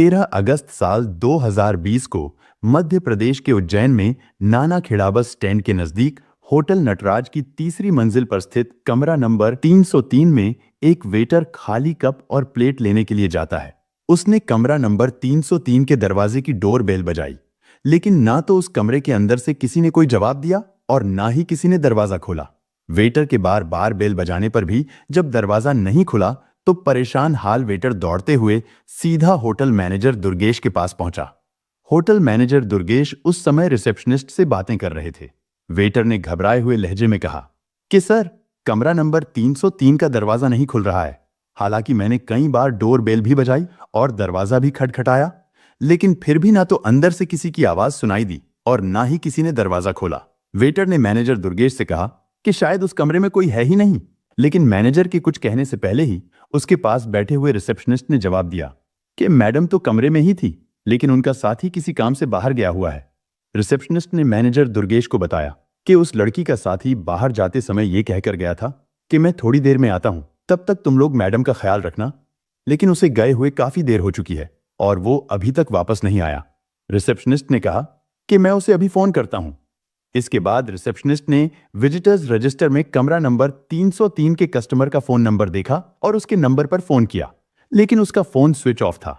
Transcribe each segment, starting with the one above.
13 अगस्त साल 2020 को मध्य प्रदेश के उज्जैन में नाना खेड़ा बस स्टैंड के नजदीक होटल नटराज की तीसरी मंजिल पर स्थित कमरा नंबर 303 में एक वेटर खाली कप और प्लेट लेने के लिए जाता है। उसने कमरा नंबर 303 के दरवाजे की डोर बेल बजाई, लेकिन ना तो उस कमरे के अंदर से किसी ने कोई जवाब दिया और ना ही किसी ने दरवाजा खोला। वेटर के बार बार बेल बजाने पर भी जब दरवाजा नहीं खुला तो परेशान हाल वेटर दौड़ते हुए सीधा होटल मैनेजर दुर्गेश के पास पहुंचा। होटल मैनेजर दुर्गेश उस समय रिसेप्शनिस्ट से बातें कर रहे थे। वेटर ने घबराए हुए लहजे में कहा कि सर, कमरा नंबर 303 का दरवाजा नहीं खुल रहा है। हालांकि मैंने कई बार डोर बेल भी बजाई और दरवाजा भी खटखटाया, लेकिन फिर भी ना तो अंदर से किसी की आवाज सुनाई दी और ना ही किसी ने दरवाजा खोला। वेटर ने मैनेजर दुर्गेश से कहा कि शायद उस कमरे में कोई है ही नहीं, लेकिन मैनेजर के कुछ कहने से पहले ही उसके पास बैठे हुए रिसेप्शनिस्ट ने जवाब दिया कि मैडम तो कमरे में ही थी, लेकिन उनका साथी किसी काम से बाहर गया हुआ है। रिसेप्शनिस्ट ने मैनेजर दुर्गेश को बताया कि उस लड़की का साथी बाहर जाते समय यह कहकर गया था कि मैं थोड़ी देर में आता हूं, तब तक तुम लोग मैडम का ख्याल रखना। लेकिन उसे गए हुए काफी देर हो चुकी है और वो अभी तक वापस नहीं आया। रिसेप्शनिस्ट ने कहा कि मैं उसे अभी फोन करता हूं। इसके बाद रिसेप्शनिस्ट ने विजिटर्स रजिस्टर में कमरा नंबर 303 के कस्टमर का फोन नंबर देखा और उसके नंबर पर फोन किया, लेकिन उसका फोन स्विच ऑफ था।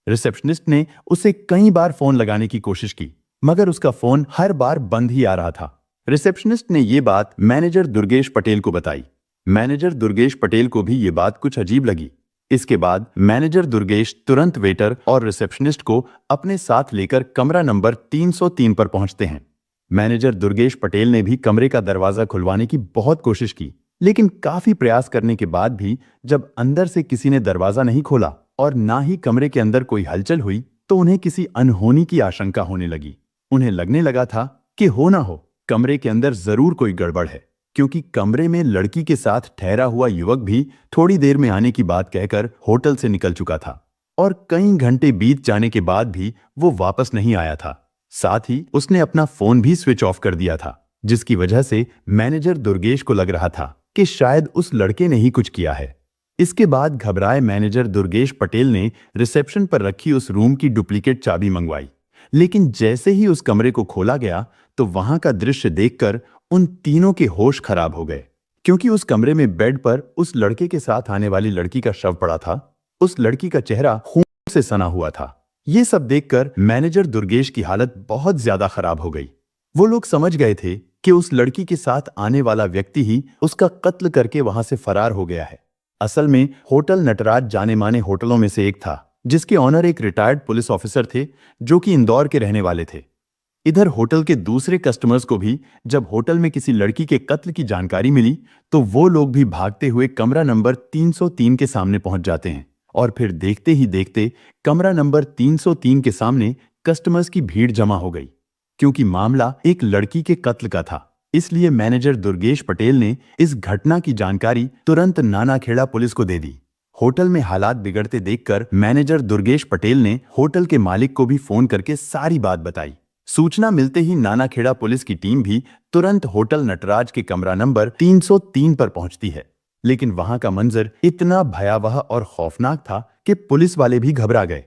रिसेप्शनिस्ट ने उसे कई बार फोन लगाने की कोशिश की, मगर उसका फोन हर बार बंद ही आ रहा था। रिसेप्शनिस्ट ने यह बात मैनेजर दुर्गेश पटेल को बताई। मैनेजर दुर्गेश पटेल को भी यह बात कुछ अजीब लगी। इसके बाद मैनेजर दुर्गेश तुरंत वेटर और रिसेप्शनिस्ट को अपने साथ लेकर कमरा नंबर 303 पर पहुंचते हैं। मैनेजर दुर्गेश पटेल ने भी कमरे का दरवाजा खुलवाने की बहुत कोशिश की, लेकिन काफी प्रयास करने के बाद भी जब अंदर से किसी ने दरवाजा नहीं खोला और ना ही कमरे के अंदर कोई हलचल हुई, तो उन्हें किसी अनहोनी की आशंका होने लगी। उन्हें लगने लगा था कि हो ना हो कमरे के अंदर जरूर कोई गड़बड़ है, क्योंकि कमरे में लड़की के साथ ठहरा हुआ युवक भी थोड़ी देर में आने की बात कहकर होटल से निकल चुका था और कई घंटे बीत जाने के बाद भी वो वापस नहीं आया था। साथ ही उसने अपना फोन भी स्विच ऑफ कर दिया था, जिसकी वजह से मैनेजर दुर्गेश को लग रहा था कि शायद उस लड़के ने ही कुछ किया है। इसके बाद घबराए मैनेजर दुर्गेश पटेल ने रिसेप्शन पर रखी उस रूम की डुप्लीकेट चाबी मंगवाई, लेकिन जैसे ही उस कमरे को खोला गया तो वहां का दृश्य देखकर उन तीनों के होश खराब हो गए, क्योंकि उस कमरे में बेड पर उस लड़के के साथ आने वाली लड़की का शव पड़ा था। उस लड़की का चेहरा खून से सना हुआ था। ये सब देखकर मैनेजर दुर्गेश की हालत बहुत ज्यादा खराब हो गई। वो लोग समझ गए थे कि उस लड़की के साथ आने वाला व्यक्ति ही उसका कत्ल करके वहां से फरार हो गया है। असल में होटल नटराज जाने माने होटलों में से एक था, जिसके ऑनर एक रिटायर्ड पुलिस ऑफिसर थे जो कि इंदौर के रहने वाले थे। इधर होटल के दूसरे कस्टमर्स को भी जब होटल में किसी लड़की के कत्ल की जानकारी मिली तो वो लोग भी भागते हुए कमरा नंबर 303 के सामने पहुंच जाते हैं और फिर देखते ही देखते कमरा नंबर 303 के सामने कस्टमर्स की भीड़ जमा हो गई। क्योंकि मामला एक लड़की के कत्ल का था, इसलिए मैनेजर दुर्गेश पटेल ने इस घटना की जानकारी तुरंत नाना खेड़ा पुलिस को दे दी। होटल में हालात बिगड़ते देखकर मैनेजर दुर्गेश पटेल ने होटल के मालिक को भी फोन करके सारी बात बताई। सूचना मिलते ही नाना खेड़ा पुलिस की टीम भी तुरंत होटल नटराज के कमरा नंबर 303 पर पहुंचती है, लेकिन वहां का मंजर इतना भयावह और खौफनाक था कि पुलिस वाले भी घबरा गए।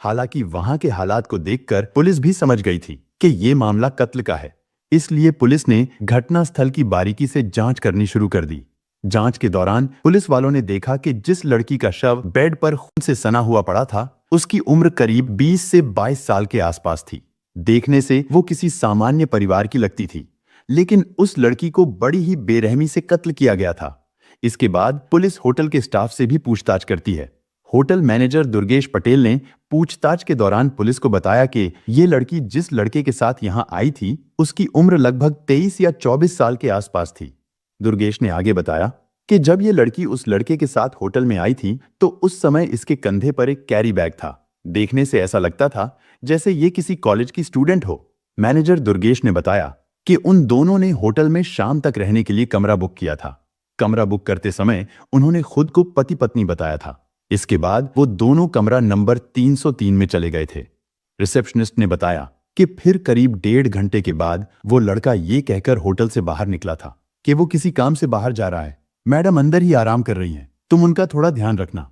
हालांकि वहां के हालात को देखकर पुलिस भी समझ गई थी कि ये मामला कत्ल का है, इसलिए पुलिस ने घटनास्थल की बारीकी से जांच करनी शुरू कर दी। जांच के दौरान पुलिस वालों ने देखा कि जिस लड़की का शव बेड पर खून से सना हुआ पड़ा था, उसकी उम्र करीब 20 से 22 साल के आसपास थी। देखने से वो किसी सामान्य परिवार की लगती थी, लेकिन उस लड़की को बड़ी ही बेरहमी से कत्ल किया गया था। इसके बाद पुलिस होटल के स्टाफ से भी पूछताछ करती है। होटल मैनेजर दुर्गेश पटेल ने पूछताछ के दौरान पुलिस को बताया कि ये लड़की जिस लड़के के साथ यहां आई थी, उसकी उम्र लगभग 23 या 24 साल के आसपास थी। दुर्गेश ने आगे बताया कि जब ये लड़की उस लड़के के साथ होटल में आई थी तो उस समय इसके कंधे पर एक कैरी बैग था। देखने से ऐसा लगता था जैसे ये किसी कॉलेज की स्टूडेंट हो। मैनेजर दुर्गेश ने बताया कि उन दोनों ने होटल में शाम तक रहने के लिए कमरा बुक किया था। कमरा बुक करते समय उन्होंने खुद को पति पत्नी बताया था। इसके बाद वो दोनों कमरा नंबर 303 में चले गए थे। रिसेप्शनिस्ट ने बताया कि फिर करीब 1.5 घंटे के बाद वो लड़का ये कहकर होटल से बाहर निकला था कि वो किसी काम से बाहर जा रहा है। मैडम अंदर ही आराम कर रही हैं, तुम उनका थोड़ा ध्यान रखना।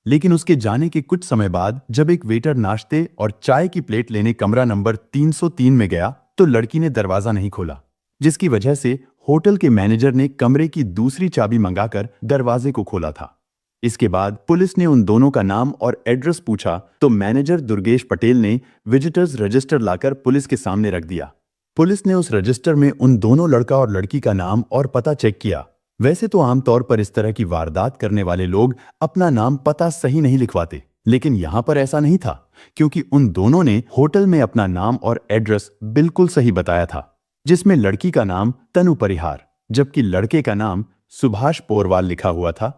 लेकिन उसके जाने के कुछ समय बाद जब एक वेटर नाश्ते और चाय की प्लेट लेने कमरा नंबर 303 में गया तो लड़की ने दरवाजा नहीं खोला, जिसकी वजह से होटल के मैनेजर ने कमरे की दूसरी चाबी मंगाकर दरवाजे को खोला था। इसके बाद पुलिस ने उन दोनों का नाम और एड्रेस पूछा तो मैनेजर दुर्गेश पटेल ने विजिटर्स रजिस्टर लाकर पुलिस के सामने रख दिया। पुलिस ने उस रजिस्टर में उन दोनों लड़का और लड़की का नाम और पता चेक किया। वैसे तो आमतौर पर इस तरह की वारदात करने वाले लोग अपना नाम पता सही नहीं लिखवाते, लेकिन यहां पर ऐसा नहीं था, क्योंकि उन दोनों ने होटल में अपना नाम और एड्रेस बिल्कुल सही बताया था, जिसमें लड़की का नाम तनु परिहार जबकि लड़के का नाम सुभाष पोरवाल लिखा हुआ था।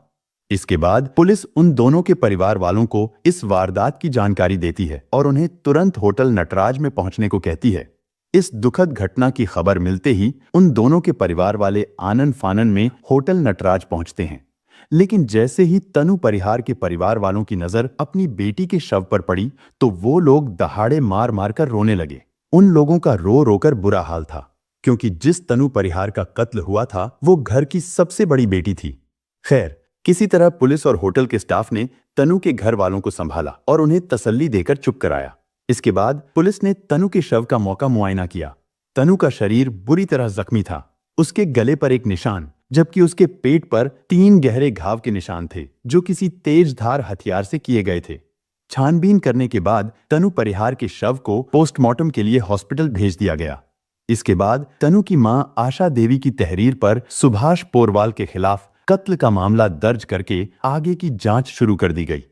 इसके बाद पुलिस उन दोनों के परिवार वालों को इस वारदात की जानकारी देती है और उन्हें तुरंत होटल नटराज में पहुंचने को कहती है। इस दुखद घटना की खबर मिलते ही उन दोनों के परिवार वाले आनन फानन में होटल नटराज पहुंचते हैं, लेकिन जैसे ही तनु परिहार के परिवार वालों की नजर अपनी बेटी के शव पर पड़ी तो वो लोग दहाड़े मार मार कर रोने लगे। उन लोगों का रो रोकर बुरा हाल था, क्योंकि जिस तनु परिहार का कत्ल हुआ था वो घर की सबसे बड़ी बेटी थी। खैर, किसी तरह पुलिस और होटल के स्टाफ ने तनु के घर वालों को संभाला और उन्हें तसल्ली देकर चुप कराया। इसके बाद पुलिस ने तनु के शव का मौका मुआयना किया। तनु का शरीर बुरी तरह जख्मी था। उसके गले पर एक निशान जबकि उसके पेट पर 3 गहरे घाव के निशान थे, जो किसी तेज धार हथियार से किए गए थे। छानबीन करने के बाद तनु परिहार के शव को पोस्टमार्टम के लिए हॉस्पिटल भेज दिया गया। इसके बाद तनु की मां आशा देवी की तहरीर पर सुभाष पोरवाल के खिलाफ कत्ल का मामला दर्ज करके आगे की जांच शुरू कर दी गई।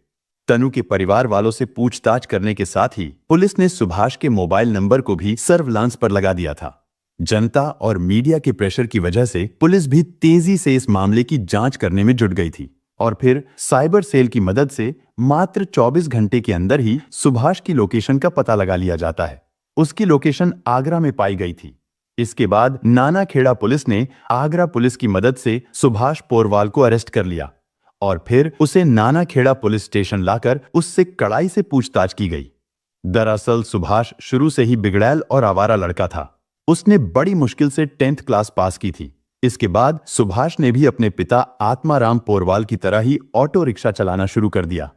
तनु के परिवार वालों से पूछताछ करने के साथ ही पुलिस ने सुभाष के मोबाइल नंबर को भी सर्विलांस पर लगा दिया था। जनता और मीडिया के प्रेशर की वजह से पुलिस भी तेजी से इस मामले की जांच करने में जुट गई थी और फिर साइबर सेल की मदद से मात्र 24 घंटे के अंदर ही सुभाष की लोकेशन का पता लगा लिया जाता है। उसकी लोकेशन आगरा में पाई गई थी। इसके बाद नानाखेड़ा पुलिस ने आगरा पुलिस की मदद से सुभाष पोरवाल को अरेस्ट कर लिया और फिर उसे नानाखेड़ा पुलिस स्टेशन लाकर उससे कड़ाई से पूछताछ की गई। दरअसल सुभाष शुरू से ही बिगड़ैल और आवारा लड़का था। उसने बड़ी मुश्किल से 10th क्लास पास की थी। इसके बाद सुभाष ने भी अपने पिता आत्माराम पोरवाल की तरह ही ऑटो रिक्शा चलाना शुरू कर दिया।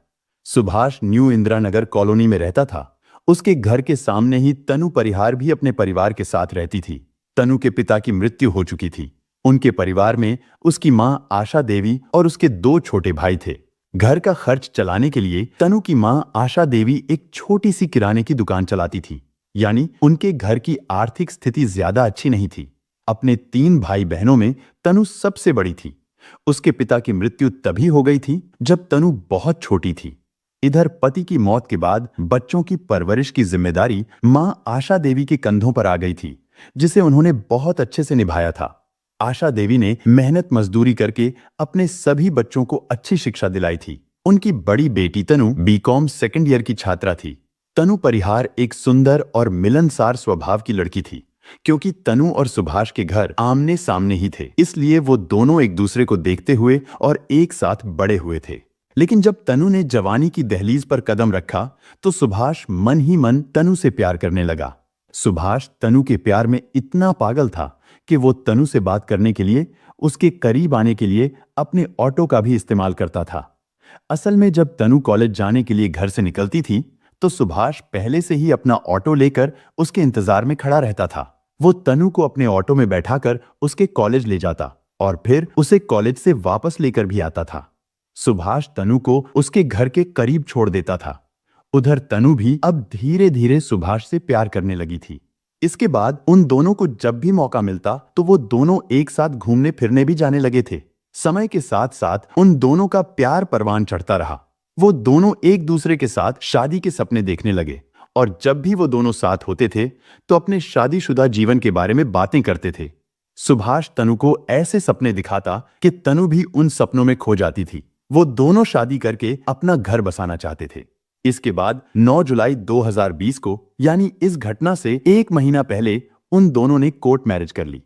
सुभाष न्यू इंदिरा नगर कॉलोनी में रहता था। उसके घर के सामने ही तनु परिहार भी अपने परिवार के साथ रहती थी। तनु के पिता की मृत्यु हो चुकी थी। उनके परिवार में उसकी मां आशा देवी और उसके 2 छोटे भाई थे। घर का खर्च चलाने के लिए तनु की मां आशा देवी एक छोटी सी किराने की दुकान चलाती थी, यानी उनके घर की आर्थिक स्थिति ज्यादा अच्छी नहीं थी। अपने 3 भाई बहनों में तनु सबसे बड़ी थी। उसके पिता की मृत्यु तभी हो गई थी जब तनु बहुत छोटी थी। इधर पति की मौत के बाद बच्चों की परवरिश की जिम्मेदारी मां आशा देवी के कंधों पर आ गई थी, जिसे उन्होंने बहुत अच्छे से निभाया था। आशा देवी ने मेहनत मजदूरी करके अपने सभी बच्चों को अच्छी शिक्षा दिलाई थी। उनकी बड़ी बेटी तनु बीकॉम 2nd ईयर की छात्रा थी। तनु परिहार एक सुंदर और मिलनसार स्वभाव की लड़की थी। क्योंकि तनु और सुभाष के घर आमने सामने ही थे, इसलिए वो दोनों एक दूसरे को देखते हुए और एक साथ बड़े हुए थे। लेकिन जब तनु ने जवानी की दहलीज पर कदम रखा तो सुभाष मन ही मन तनु से प्यार करने लगा। सुभाष तनु के प्यार में इतना पागल था कि वो तनु से बात करने के लिए, उसके करीब आने के लिए अपने ऑटो का भी इस्तेमाल करता था। असल में जब तनु कॉलेज जाने के लिए घर से निकलती थी तो सुभाष पहले से ही अपना ऑटो लेकर उसके इंतजार में खड़ा रहता था। वो तनु को अपने ऑटो में बैठाकर उसके कॉलेज ले जाता और फिर उसे कॉलेज से वापस लेकर भी आता था। सुभाष तनु को उसके घर के करीब छोड़ देता था। उधर तनु भी अब धीरे धीरे सुभाष से प्यार करने लगी थी। इसके बाद उन दोनों को जब भी मौका मिलता तो वो दोनों एक साथ घूमने फिरने भी जाने लगे थे। समय के साथ साथ उन दोनों का प्यार परवान चढ़ता रहा। वो दोनों एक दूसरे के साथ शादी के सपने देखने लगे और जब भी वो दोनों साथ होते थे तो अपने शादीशुदा जीवन के बारे में बातें करते थे। सुभाष तनु को ऐसे सपने दिखाता कि तनु भी उन सपनों में खो जाती थी। वो दोनों शादी करके अपना घर बसाना चाहते थे। इसके बाद 9 जुलाई 2020 को, यानी इस घटना से 1 महीना पहले, उन दोनों ने कोर्ट मैरिज कर ली।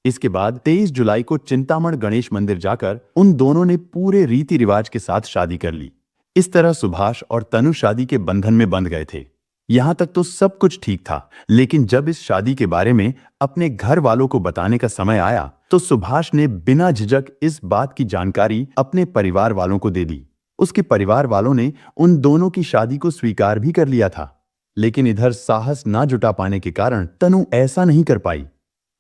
इसके बाद 23 जुलाई को चिंतामण गणेश मंदिर जाकर उन दोनों ने पूरे रीति रिवाज के साथ शादी कर ली। इस तरह सुभाष और तनु शादी के बंधन में बंध गए थे। यहां तक तो सब कुछ ठीक था, लेकिन जब इस शादी के बारे में अपने घर वालों को बताने का समय आया तो सुभाष ने बिना झिझक इस बात की जानकारी अपने परिवार वालों को दे दी। उसके परिवार वालों ने उन दोनों की शादी को स्वीकार भी कर लिया था, लेकिन इधर साहस ना जुटा पाने के कारण तनु ऐसा नहीं कर पाई।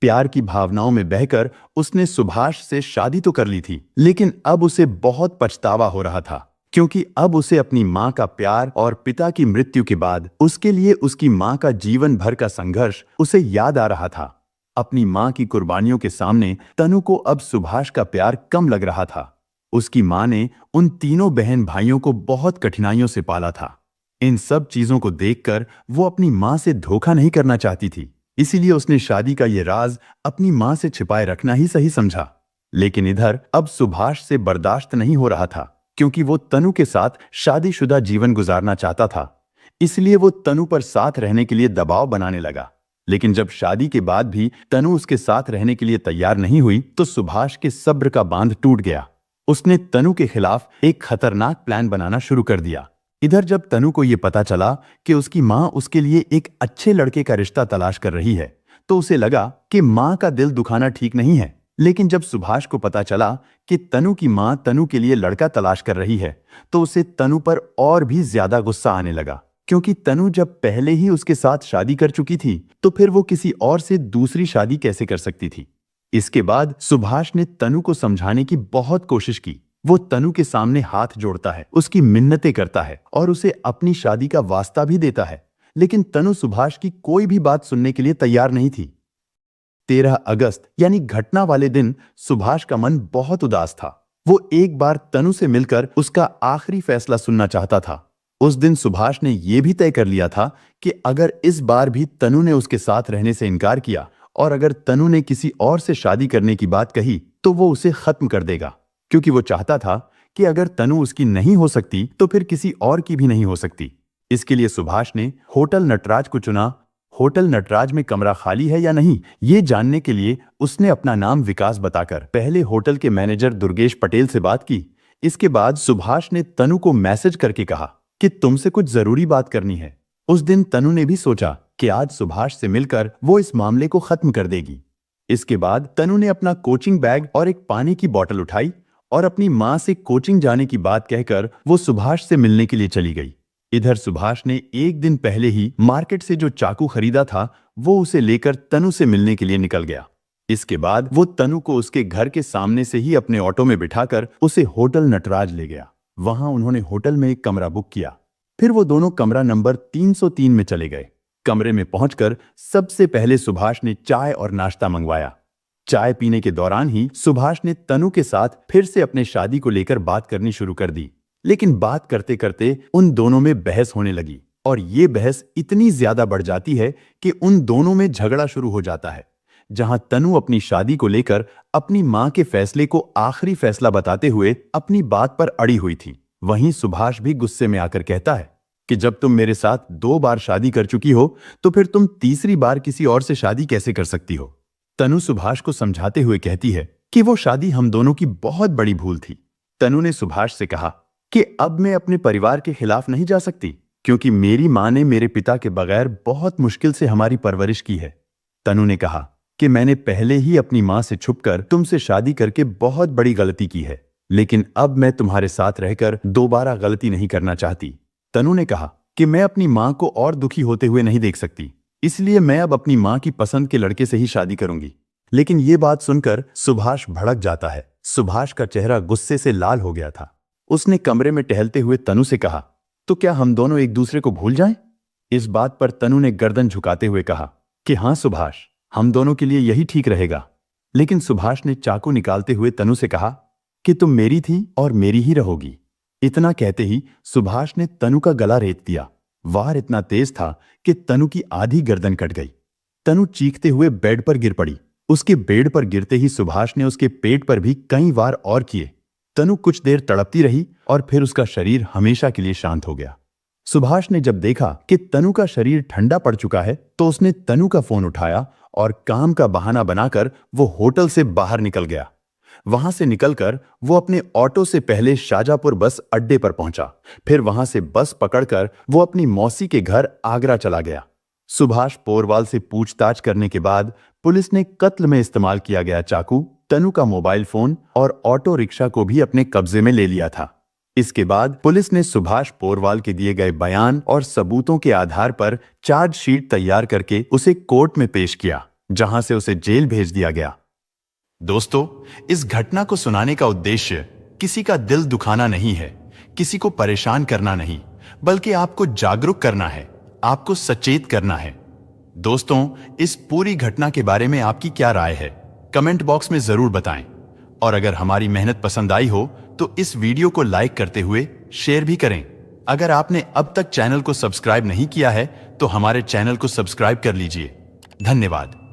प्यार की भावनाओं में बहकर उसने सुभाष से शादी तो कर ली थी, लेकिन अब उसे बहुत पछतावा हो रहा था, क्योंकि अब उसे अपनी मां का प्यार और पिता की मृत्यु के बाद उसके लिए उसकी मां का जीवन भर का संघर्ष उसे याद आ रहा था। अपनी मां की कुर्बानियों के सामने तनु को अब सुभाष का प्यार कम लग रहा था। उसकी मां ने उन तीनों बहन भाइयों को बहुत कठिनाइयों से पाला था। इन सब चीजों को देखकर वो अपनी मां से धोखा नहीं करना चाहती थी, इसीलिए उसने शादी का ये राज अपनी मां से छिपाए रखना ही सही समझा। लेकिन इधर अब सुभाष से बर्दाश्त नहीं हो रहा था, क्योंकि वो तनु के साथ शादीशुदा जीवन गुजारना चाहता था। इसलिए वो तनु पर साथ रहने के लिए दबाव बनाने लगा। लेकिन जब शादी के बाद भी तनु उसके साथ रहने के लिए तैयार नहीं हुई, तो सुभाष के सब्र का बांध टूट गया। उसने तनु के खिलाफ एक खतरनाक प्लान बनाना शुरू कर दिया। इधर जब तनु को यह पता चला कि उसकी मां उसके लिए एक अच्छे लड़के का रिश्ता तलाश कर रही है, तो उसे लगा कि मां का दिल दुखाना ठीक नहीं है। लेकिन जब सुभाष को पता चला कि तनु की मां तनु के लिए लड़का तलाश कर रही है, तो उसे तनु पर और भी ज्यादा गुस्सा आने लगा, क्योंकि तनु जब पहले ही उसके साथ शादी कर चुकी थी, तो फिर वो किसी और से दूसरी शादी कैसे कर सकती थी। इसके बाद सुभाष ने तनु को समझाने की बहुत कोशिश की। वो तनु के सामने हाथ जोड़ता है, उसकी मिन्नतें करता है और उसे अपनी शादी का वास्ता भी देता है, लेकिन तनु सुभाष की कोई भी बात सुनने के लिए तैयार नहीं थी। 13 अगस्त यानी घटना वाले दिन सुभाष का मन बहुत उदास था। वो एक बार तनु से मिलकर उसका आखिरी फैसला सुनना चाहता था। उस दिन सुभाष ने यह भी तय कर लिया था कि अगर इस बार भी तनु ने उसके साथ रहने से इनकार किया और अगर तनु ने किसी और से शादी करने की बात कही, तो वो उसे खत्म कर देगा, क्योंकि वो चाहता था कि अगर तनु उसकी नहीं हो सकती तो फिर किसी और की भी नहीं हो सकती। इसके लिए सुभाष ने होटल नटराज को चुना। होटल नटराज में कमरा खाली है या नहीं, ये जानने के लिए उसने अपना नाम विकास बताकर पहले होटल के मैनेजर दुर्गेश पटेल से बात की। इसके बाद सुभाष ने तनु को मैसेज करके कहा कि तुमसे कुछ जरूरी बात करनी है। उस दिन तनु ने भी सोचा कि आज सुभाष से मिलकर वो इस मामले को खत्म कर देगी। इसके बाद तनु ने अपना कोचिंग बैग और एक पानी की बोतल उठाई और अपनी मां से कोचिंग जाने की बात कहकर वो सुभाष से मिलने के लिए चली गई। इधर सुभाष ने एक दिन पहले ही मार्केट से जो चाकू खरीदा था, वो उसे लेकर तनु से मिलने के लिए निकल गया। इसके बाद वो तनु को उसके घर के सामने से ही अपने ऑटो में बिठाकर उसे होटल नटराज ले गया। वहां उन्होंने होटल में एक कमरा बुक किया। फिर वो दोनों कमरा नंबर 303 में चले गए। कमरे में पहुंचकर सबसे पहले सुभाष ने चाय और नाश्ता मंगवाया। चाय पीने के दौरान ही सुभाष ने तनु के साथ फिर से अपने शादी को लेकर बात करनी शुरू कर दी। लेकिन बात करते करते उन दोनों में बहस होने लगी और ये बहस इतनी ज्यादा बढ़ जाती है कि उन दोनों में झगड़ा शुरू हो जाता है। जहां तनु अपनी शादी को लेकर अपनी मां के फैसले को आखिरी फैसला बताते हुए अपनी बात पर अड़ी हुई थी, वहीं सुभाष भी गुस्से में आकर कहता है कि जब तुम मेरे साथ 2 बार शादी कर चुकी हो, तो फिर तुम तीसरी बार किसी और से शादी कैसे कर सकती हो। तनु सुभाष को समझाते हुए कहती है कि वो शादी हम दोनों की बहुत बड़ी भूल थी। तनु ने सुभाष से कहा कि अब मैं अपने परिवार के खिलाफ नहीं जा सकती, क्योंकि मेरी मां ने मेरे पिता के बगैर बहुत मुश्किल से हमारी परवरिश की है। तनु ने कहा कि मैंने पहले ही अपनी मां से छुपकर तुमसे शादी करके बहुत बड़ी गलती की है, लेकिन अब मैं तुम्हारे साथ रहकर दोबारा गलती नहीं करना चाहती। तनु ने कहा कि मैं अपनी मां को और दुखी होते हुए नहीं देख सकती, इसलिए मैं अब अपनी मां की पसंद के लड़के से ही शादी करूंगी। लेकिन ये बात सुनकर सुभाष भड़क जाता है। सुभाष का चेहरा गुस्से से लाल हो गया था। उसने कमरे में टहलते हुए तनु से कहा, तो क्या हम दोनों एक दूसरे को भूल जाएं? इस बात पर तनु ने गर्दन झुकाते हुए कहा कि हाँ सुभाष, हम दोनों के लिए यही ठीक रहेगा। लेकिन सुभाष ने चाकू निकालते हुए तनु से कहा कि तुम मेरी थी और मेरी ही रहोगी। इतना कहते ही सुभाष ने तनु का गला रेत दिया। वार इतना तेज था कि तनु की आधी गर्दन कट गई। तनु चीखते हुए बेड पर गिर पड़ी। उसके बेड पर गिरते ही सुभाष ने उसके पेट पर भी कई वार और किए। तनु कुछ देर तड़पती रही और फिर उसका शरीर हमेशा के लिए शांत हो गया। सुभाष ने जब देखा कि तनु का शरीर ठंडा पड़ चुका है, तो उसने तनु का फोन उठाया और काम का बहाना बनाकर वो होटल से बाहर निकल गया। वहां से निकलकर वो अपने ऑटो से पहले शाजापुर बस अड्डे पर पहुंचा। फिर वहां से बस पकड़कर वो अपनी मौसी के घर आगरा चला गया। सुभाष पोरवाल से पूछताछ करने के बाद पुलिस ने कत्ल में इस्तेमाल किया गया चाकू, तनु का मोबाइल फोन और ऑटो रिक्शा को भी अपने कब्जे में ले लिया था। इसके बाद पुलिस ने सुभाष पोरवाल के दिए गए बयान और सबूतों के आधार पर चार्जशीट तैयार करके उसे कोर्ट में पेश किया, जहां से उसे जेल भेज दिया गया। दोस्तों, इस घटना को सुनाने का उद्देश्य किसी का दिल दुखाना नहीं है, किसी को परेशान करना नहीं, बल्कि आपको जागरूक करना है, आपको सचेत करना है। दोस्तों, इस पूरी घटना के बारे में आपकी क्या राय है, कमेंट बॉक्स में जरूर बताएं। और अगर हमारी मेहनत पसंद आई हो तो इस वीडियो को लाइक करते हुए शेयर भी करें। अगर आपने अब तक चैनल को सब्सक्राइब नहीं किया है तो हमारे चैनल को सब्सक्राइब कर लीजिए। धन्यवाद।